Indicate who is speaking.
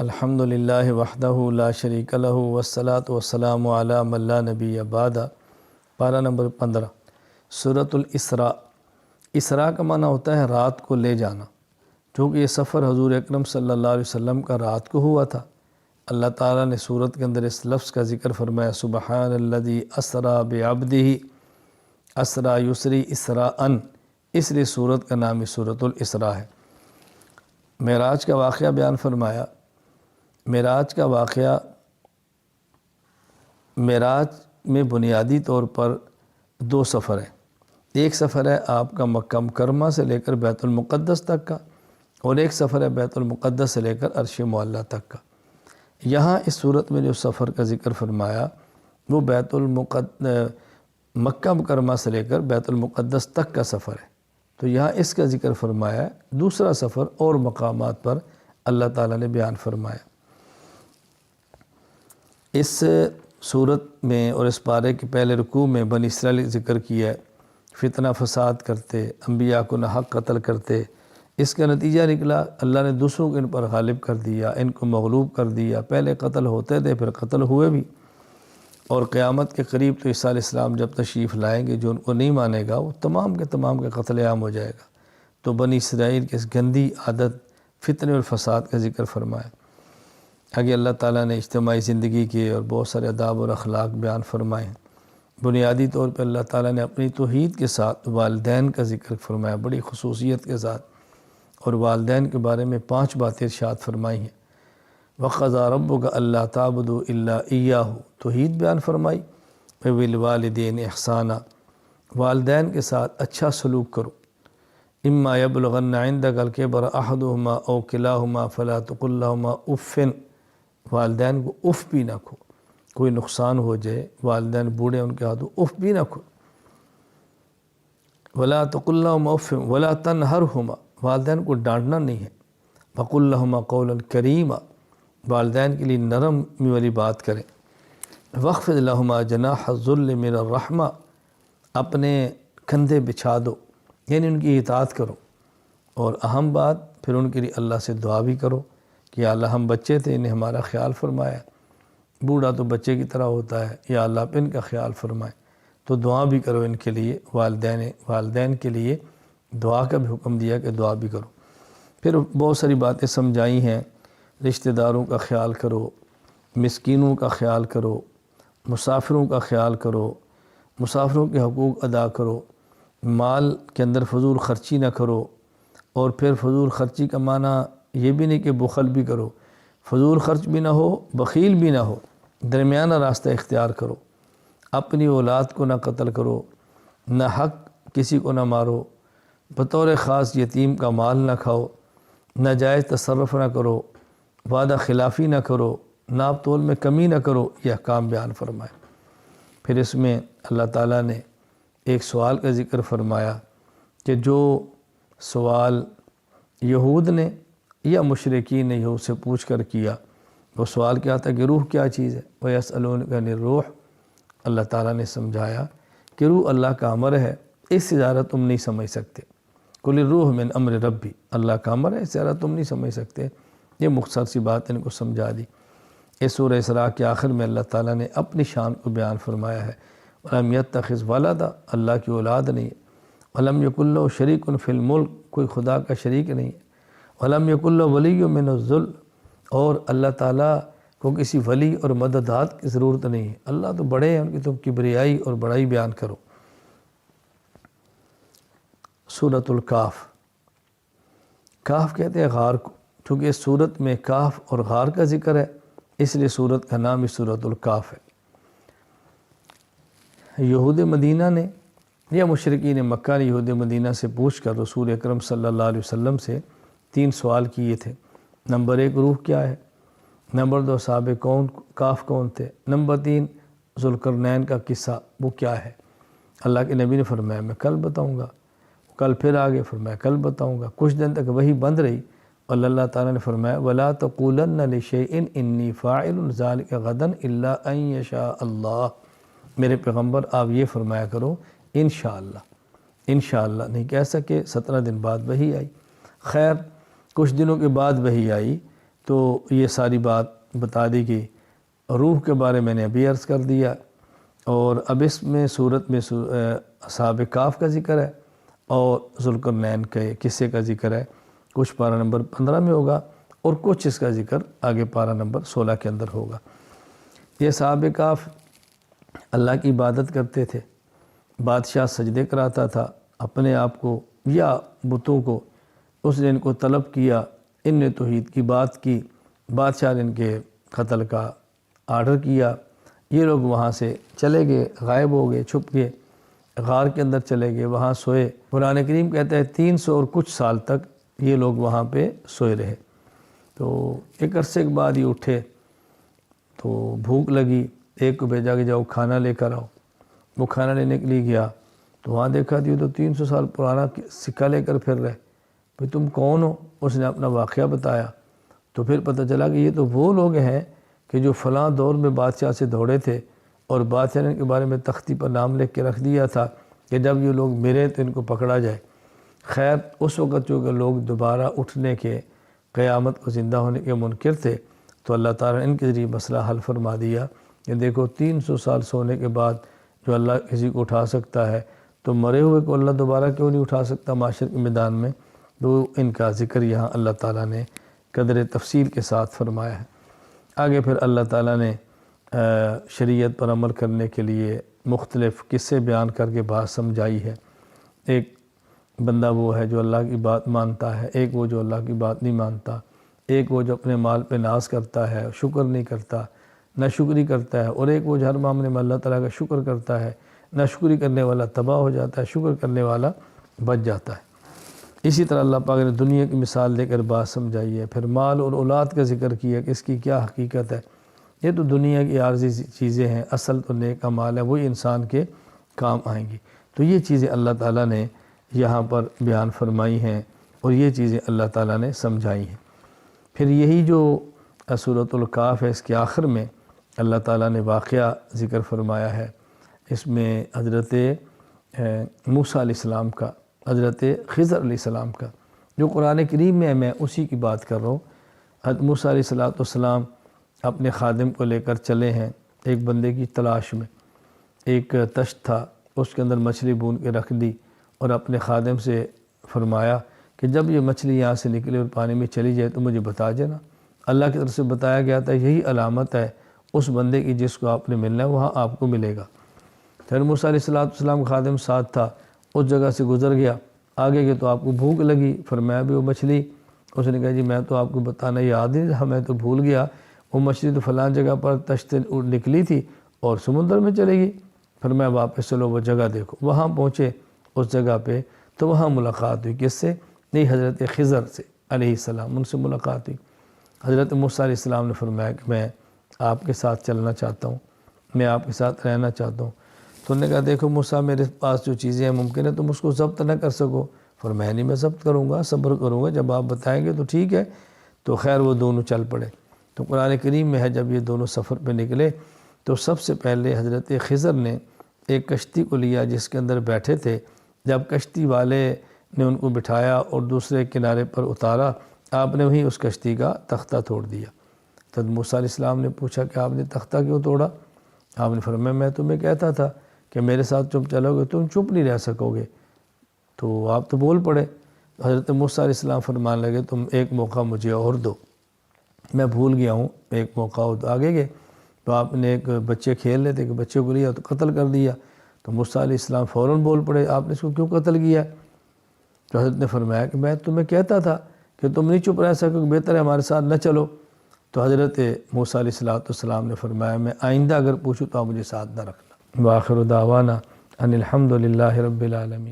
Speaker 1: الحمد للہ وحدہ لا شریک لہ والصلاة والسلام علی من لا نبی بعد۔ پارہ نمبر 15 سورۃ الاسراء۔ اسراء کا معنی ہوتا ہے رات کو لے جانا، چونکہ یہ سفر حضور اکرم صلی اللہ علیہ وسلم کا رات کو ہوا تھا۔ اللہ تعالیٰ نے سورت کے اندر اس لفظ کا ذکر فرمایا، سبحان الذی اسریٰ بعبدہ، اسریٰ یسری اسراءً، اس لیے سورت کا نام سورۃ الاسراء ہے۔ معراج کا واقعہ بیان فرمایا۔ معراج کا واقعہ، معراج میں بنیادی طور پر دو سفر ہیں۔ ایک سفر ہے آپ کا مکہ مکرمہ سے لے کر بیت المقدس تک کا، اور ایک سفر ہے بیت المقدس سے لے کر عرش معلیٰ تک کا۔ یہاں اس صورت میں جو سفر کا ذکر فرمایا وہ مکہ مکرمہ سے لے کر بیت المقدس تک کا سفر ہے، تو یہاں اس کا ذکر فرمایا ہے۔ دوسرا سفر اور مقامات پر اللہ تعالیٰ نے بیان فرمایا۔ اس صورت میں اور اس پارے کے پہلے رکوع میں بنی اسرائیل ذکر کیا ہے، فتنہ فساد کرتے، انبیاء کو ناحق قتل کرتے۔ اس کا نتیجہ نکلا اللہ نے دوسروں کو ان پر غالب کر دیا، ان کو مغلوب کر دیا۔ پہلے قتل ہوتے تھے، پھر قتل ہوئے بھی، اور قیامت کے قریب تو عیسیٰ علیہ السلام جب تشریف لائیں گے، جو ان کو نہیں مانے گا وہ تمام کے تمام کا قتل عام ہو جائے گا۔ تو بنی اسرائیل کی اس گندی عادت فتنے اور فساد کا ذکر فرمایا۔ آگے اللہ تعالیٰ نے اجتماعی زندگی کے اور بہت سارے آداب اور اخلاق بیان فرمائے ہیں۔ بنیادی طور پہ اللہ تعالیٰ نے اپنی توحید کے ساتھ والدین کا ذکر فرمایا بڑی خصوصیت کے ساتھ، اور والدین کے بارے میں 5 باتیں ارشاد فرمائی ہیں۔ وَقَضَىٰ رَبُّكَ أَلَّا تَعْبُدُوا إِلَّا إِيَّاهُ، توحید بیان فرمائی۔ وَبِالْوَالِدَيْنِ إِحْسَانًا، والدین کے ساتھ اچھا سلوک کرو۔ إِمَّا يَبْلُغَنَّ عِندَكَ الْكِبَرَ أَحَدُهُمَا أَوْ كِلَاهُمَا فَلَا تَقُل لَّهُمَا أُفٍّ، والدین کو اف بھی نہ کھو، کوئی نقصان ہو جائے، والدین بوڑھے ان کے ہاتھوں اف بھی نہ کھو۔ وَلَا تَقُل لَّهُمَا أُفٍّ وَلَا تَنْهَرْهُمَا، والدین کو ڈانٹنا نہیں ہے۔ وَقُل لَّهُمَا قَوْلًا كَرِيمًا، والدین کے لیے نرم والی بات کریں۔ وَاخْفِضْ لَهُمَا جَنَاحَ الذُّلِّ مِنَ الرَّحْمَةِ، اپنے کندھے بچھا دو، یعنی ان کی اطاعت کرو۔ اور اہم بات، پھر ان کے لیے اللہ سے دعا بھی کرو کہ یا اللہ ہم بچے تھے، انہیں ہمارا خیال فرمایا، بوڑھا تو بچے کی طرح ہوتا ہے، یا اللہ آپ ان کا خیال فرمائے۔ تو دعا بھی کرو ان کے لیے، والدین کے لیے دعا کا بھی حکم دیا کہ دعا بھی کرو۔ پھر بہت ساری باتیں سمجھائی ہیں، رشتہ داروں کا خیال کرو، مسکینوں کا خیال کرو، مسافروں کا خیال کرو، مسافروں کے حقوق ادا کرو، مال کے اندر فضول خرچی نہ کرو۔ اور پھر فضول خرچی کا معنی یہ بھی نہیں کہ بخل بھی کرو، فضول خرچ بھی نہ ہو، بخیل بھی نہ ہو، درمیانہ راستہ اختیار کرو۔ اپنی اولاد کو نہ قتل کرو، نہ حق کسی کو نہ مارو، بطور خاص یتیم کا مال نہ کھاؤ، ناجائز تصرف نہ کرو، وعدہ خلافی نہ کرو، ناپ تول میں کمی نہ کرو، یہ احکام بیان فرمائے۔ پھر اس میں اللہ تعالیٰ نے ایک سوال کا ذکر فرمایا کہ جو سوال یہود نے یا مشرکین نے یہود سے پوچھ کر کیا، وہ سوال کیا تھا کہ روح کیا چیز ہے؟ وَيَسْأَلُونَكَ عَنِ الرُّوحِ، اللہ تعالیٰ نے سمجھایا کہ روح اللہ کا امر ہے، اس سے زیادہ تم نہیں سمجھ سکتے۔ قُلِ الرُّوحُ مِنْ أَمْرِ رَبِّي، اللہ کا امر ہے، اس سے زیادہ تم نہیں سمجھ سکتے۔ یہ مختصر سی بات ان کو سمجھا دی۔ اس سورہ اسراء کے آخر میں اللہ تعالیٰ نے اپنی شان کو بیان فرمایا ہے۔ وَلَمْ يَتَّخِذْ وَلَدًا، اللہ کی اولاد نہیں ہے۔ وَلَمْ يَكُن لَّهُ شَرِيكٌ فِي الْمُلْكِ، کوئی خدا کا شریک نہیں ہے۔ وَلَمْ يَكُن لَّهُ وَلِيٌّ مِّنَ الذُّلِّ، اور اللہ تعالیٰ کو کسی ولی اور مددگار کی ضرورت نہیں ہے۔ اللہ تو بڑے ہیں، ان کی تو کبریائی اور بڑائی بیان کرو۔ سورۃ الکاف، کاف کہتے ہیں غار کو، چونکہ اس سورت میں کاف اور غار کا ذکر ہے، اس لیے سورت کا نام ہی سورۃ الکاف ہے۔ یہود مدینہ نے یا مشرکین مکہ نے یہود مدینہ سے پوچھ کر رسول اکرم صلی اللہ علیہ وسلم سے 3 سوال کیے تھے۔ نمبر 1 روح کیا ہے، نمبر 2 صحابہ کاف کون تھے، نمبر 3 ذوالقرنین کا قصہ وہ کیا ہے۔ اللہ کے نبی نے فرمایا میں کل بتاؤں گا، کل پھر آگے فرمایا کل بتاؤں گا۔ کچھ دن تک وہی بند رہی، اور اللہ تعالیٰ نے فرمایا وَلَا تَقُولَنَّ لِشَيْءٍ إِنِّي فَاعِلٌ ذَلِكَ غَدًا إِلَّا أَن يَشَاءَ اللَّهُ، میرے پیغمبر آپ یہ فرمایا کرو انشاءاللہ، انشاءاللہ نہیں کہہ سکے۔ 17 دن بعد وہی آئی، خیر کچھ دنوں کے بعد وہی آئی، تو یہ ساری بات بتا دی گئی۔ روح کے بارے میں نے ابھی عرض کر دیا، اور اب اس میں صورت میں اصحاب کہف کا ذکر ہے اور ذوالقرنین کے قصے کا ذکر ہے، کچھ پارہ نمبر 15 میں ہوگا اور کچھ اس کا ذکر آگے پارہ نمبر 16 کے اندر ہوگا۔ یہ اصحاب کہف اللہ کی عبادت کرتے تھے، بادشاہ سجدے کراتا تھا اپنے آپ کو یا بتوں کو، اس نے ان کو طلب کیا، ان نے توحید کی بات کی، بادشاہ نے ان کے قتل کا آرڈر کیا، یہ لوگ وہاں سے چلے گئے، غائب ہو گئے، چھپ گئے، غار کے اندر چلے گئے، وہاں سوئے۔ قرآن کریم کہتا ہے 300 اور کچھ سال تک یہ لوگ وہاں پہ سوئے رہے۔ تو ایک عرصے کے بعد یہ اٹھے تو بھوک لگی، ایک کو بھیجا کہ جاؤ کھانا لے کر آؤ۔ وہ کھانا لینے کے لیے گیا تو وہاں دیکھا یہ تو 300 سال پرانا سکہ لے کر پھر رہے، بھئی تم کون ہو؟ اس نے اپنا واقعہ بتایا، تو پھر پتہ چلا کہ یہ تو وہ لوگ ہیں کہ جو فلاں دور میں بادشاہ سے دوڑے تھے، اور بادشاہ نے ان کے بارے میں تختی پر نام لکھ کے رکھ دیا تھا کہ جب یہ لوگ مرے تو ان کو پکڑا جائے۔ خیر اس وقت جو کہ لوگ دوبارہ اٹھنے کے، قیامت کو زندہ ہونے کے منکر تھے، تو اللہ تعالیٰ نے ان کے ذریعے مسئلہ حل فرما دیا کہ دیکھو 300 سال سونے کے بعد جو اللہ کسی کو اٹھا سکتا ہے، تو مرے ہوئے کو اللہ دوبارہ کیوں نہیں اٹھا سکتا معاشر کے میدان میں؟ تو ان کا ذکر یہاں اللہ تعالیٰ نے قدر تفصیل کے ساتھ فرمایا ہے۔ آگے پھر اللہ تعالیٰ نے شریعت پر عمل کرنے کے لیے مختلف قصے بیان کر کے بات سمجھائی ہے۔ ایک بندہ وہ ہے جو اللہ کی بات مانتا ہے، ایک وہ جو اللہ کی بات نہیں مانتا، ایک وہ جو اپنے مال پہ ناز کرتا ہے، شکر نہیں کرتا، ناشکری کرتا ہے، اور ایک وہ جو ہر معاملے میں اللہ تعالیٰ کا شکر کرتا ہے، ناشکری کرنے والا تباہ ہو جاتا ہے، شکر کرنے والا بچ جاتا ہے۔ اسی طرح اللہ پاک نے دنیا کی مثال دے کر بات سمجھائی ہے، پھر مال اور اولاد کا ذکر کیا کہ اس کی کیا حقیقت ہے۔ یہ تو دنیا کی عارضی چیزیں ہیں، اصل تو نیک اعمال ہے، وہی انسان کے کام آئیں گی۔ تو یہ چیزیں اللہ تعالیٰ نے یہاں پر بیان فرمائی ہیں اور یہ چیزیں اللہ تعالیٰ نے سمجھائی ہیں۔ پھر یہی جو سورۃ الکہف ہے، اس کے آخر میں اللہ تعالیٰ نے واقعہ ذکر فرمایا ہے۔ اس میں حضرت موسیٰ علیہ السلام کا، حضرت خضر علیہ السلام کا، جو قرآن کریم میں ہے، میں اسی کی بات کر رہا ہوں۔ حضرت موسیٰ علیہ السلام اپنے خادم کو لے کر چلے ہیں ایک بندے کی تلاش میں۔ ایک تشت تھا، اس کے اندر مچھلی بون کے رکھ دی اور اپنے خادم سے فرمایا کہ جب یہ مچھلی یہاں سے نکلے اور پانی میں چلی جائے تو مجھے بتا دینا۔ اللہ کی طرف سے بتایا گیا تھا یہی علامت ہے اس بندے کی جس کو آپ نے ملنا ہے، وہاں آپ کو ملے گا۔ پھر موسیٰ علیہ السلام خادم ساتھ تھا، اس جگہ سے گزر گیا، آگے گئے تو آپ کو بھوک لگی، فرمایا بھی وہ مچھلی، اس نے کہا جی میں تو آپ کو بتانا یاد نہیں رہا، میں تو بھول گیا، وہ مچھلی تو فلاں جگہ پر تشت نکلی تھی اور سمندر میں چلے گی۔ فرمایا واپس چلو وہ جگہ دیکھو۔ وہاں پہنچے اس جگہ پہ تو وہاں ملاقات ہوئی، کس سے؟ نہیں، حضرت خضر سے علیہ السلام، ان سے ملاقات ہوئی۔ حضرت موسیٰ علیہ السلام نے فرمایا کہ میں آپ کے ساتھ چلنا چاہتا ہوں، میں آپ کے ساتھ رہنا چاہتا ہوں۔ تو انہوں نے کہا دیکھو موسیٰ، میرے پاس جو چیزیں ہیں ممکن ہے تم اس کو ضبط نہ کر سکو۔ فرمایا نہیں، میں ضبط کروں گا، صبر کروں گا، جب آپ بتائیں گے تو ٹھیک ہے۔ تو خیر وہ دونوں چل پڑے۔ تو قرآن کریم میں ہے جب یہ دونوں سفر پہ نکلے تو سب سے پہلے حضرت خضر نے ایک کشتی کو لیا جس کے اندر بیٹھے تھے۔ جب کشتی والے نے ان کو بٹھایا اور دوسرے کنارے پر اتارا، آپ نے وہیں اس کشتی کا تختہ توڑ دیا۔ تو موسیٰ علیہ السلام نے پوچھا کہ آپ نے تختہ کیوں توڑا؟ آپ نے فرمایا میں تمہیں کہتا تھا کہ میرے ساتھ چپ چلو گے تم چپ نہیں رہ سکو گے، تو آپ تو بول پڑے۔ حضرت موسیٰ علیہ السلام فرمانے لگے تم ایک موقع مجھے اور دو، میں بھول گیا ہوں، ایک موقع اور دو۔ آگے گئے تو آپ نے ایک بچے کھیل رہے تھے کہ بچے کو لیا تو قتل کر دیا۔ تو موسیٰ علیہ السلام فوراً بول پڑے آپ نے اس کو کیوں قتل کیا؟ تو حضرت نے فرمایا کہ میں تمہیں کہتا تھا کہ تم نہیں چپ رہ سکو، بہتر ہے ہمارے ساتھ نہ چلو۔ تو حضرت موسیٰ علیہ السلام نے فرمایا میں آئندہ اگر پوچھوں تو آپ مجھے ساتھ نہ رکھنا۔ وآخر دعوانا ان الحمد للہ رب العالمین۔